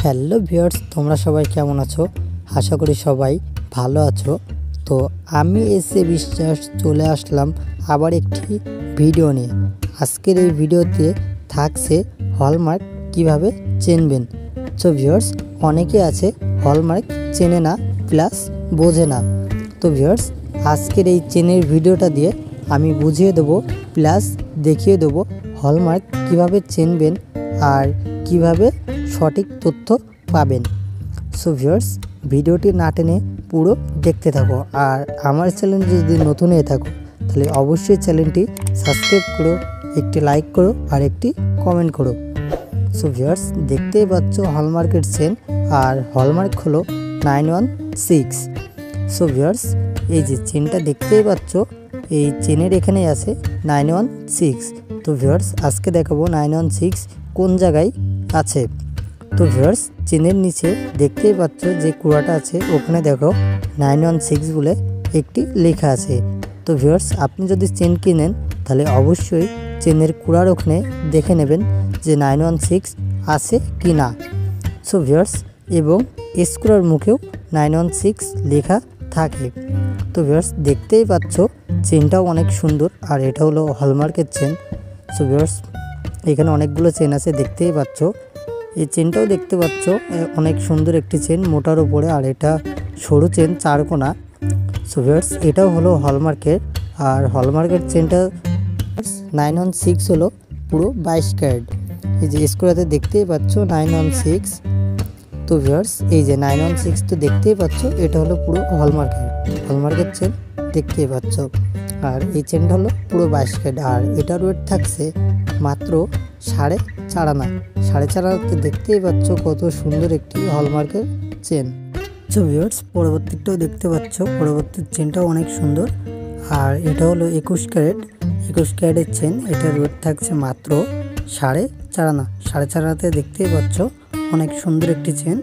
Hello viewers, তোমরা সবাই কেমন আছো? আশা করি সবাই ভালো আছো। তো আমি এসে বিশ্বাস চলে আসলাম আবার একটি ভিডিও নিয়ে। আজকের এই ভিডিওতে থাকছে হলমার্ক কিভাবে চিনবেন। সো ভিউয়ার্স, অনেকে আছে হলমার্ক চেনে না প্লাস বোঝে না। তো ভিউয়ার্স, আজকের এই চেনের ভিডিওটা দিয়ে আমি বুঝিয়ে দেবো প্লাস দেখিয়ে দেবো হলমার্ক কিভাবে চিনবেন আর কিভাবে সঠিক তথ্য পাবেন। সো ভিউয়ার্স, ভিডিওটি না টেনে পুরো দেখতে থাকো। আর আমার চ্যানেল যদি নতুন হয়ে থাকো তাহলে অবশ্যই চ্যানেলটি সাবস্ক্রাইব করো, একটি লাইক করো আর একটি কমেন্ট করো। সো ভিউয়ার্স, দেখতেই পাচ্ছ হলমার্কের চেন, আর হলমার্ক হলো 916। সো ভিউয়ার্স, এই যে চেনটা দেখতেই পাচ্ছ, এই চেনের এখানেই আছে 916। তো ভিউয়ার্স, আজকে দেখাবো 916 কোন জায়গায় আছে। তো ভিউয়ার্স, চেনের নিচে দেখতেই পাচ্ছ যে কুড়াটা আছে, ওখানে দেখো 916 বলে একটি লেখা আছে। তো ভিউয়ার্স, আপনি যদি চেন কিনেন তাহলে অবশ্যই চেনের কুড়ার ওখানে দেখে নেবেন যে 916 আছে কি না। সো ভিউয়ার্স, এবং স্ক্রুর মুখেও 916 লেখা থাকে। তো ভিউয়ার্স, দেখতেই পাচ্ছ চেনটাও অনেক সুন্দর, আর এটা হলো হলমার্কের চেন। সো ভিউয়ার্স, এখানে অনেকগুলো চেন আছে দেখতেই পাচ্ছ। এই চেনটাও দেখতে পাচ্ছ অনেক সুন্দর একটি চেন মোটার উপরে, আর এটা সরু চেন, চারকোনা। সো ভিউয়ার্স, এটাও হলো হলমার্কের। আর হলমার্কের চেনটা 916 হলো পুরো 22 ক্যারেট। এই যে স্ক্রুতে দেখতেই পাচ্ছ 916। তো ভিউয়ার্স, এই যে 916 তো দেখতেই পাচ্ছ, এটা হলো পুরো হলমার্কের চেন দেখতেই পাচ্ছ। আর এই চেনটা হলো পুরো 22 ক্যারেট, আর এটার ওয়েট থাকছে মাত্র 4.5 আনা। 4.5 আনাতে দেখতেই পাচ্ছ কত সুন্দর একটি হলমার্কের চেন। সো ভিউয়ার্স, পরবর্তীটাও দেখতে পাচ্ছ, পরবর্তী চেনটাও অনেক সুন্দর। আর এটা হলো 21 ক্যারেটের চেন। এটার ওয়েট থাকছে মাত্র 4.5 আনা। 4.5 আনাতে দেখতেই পাচ্ছ অনেক সুন্দর একটি চেন।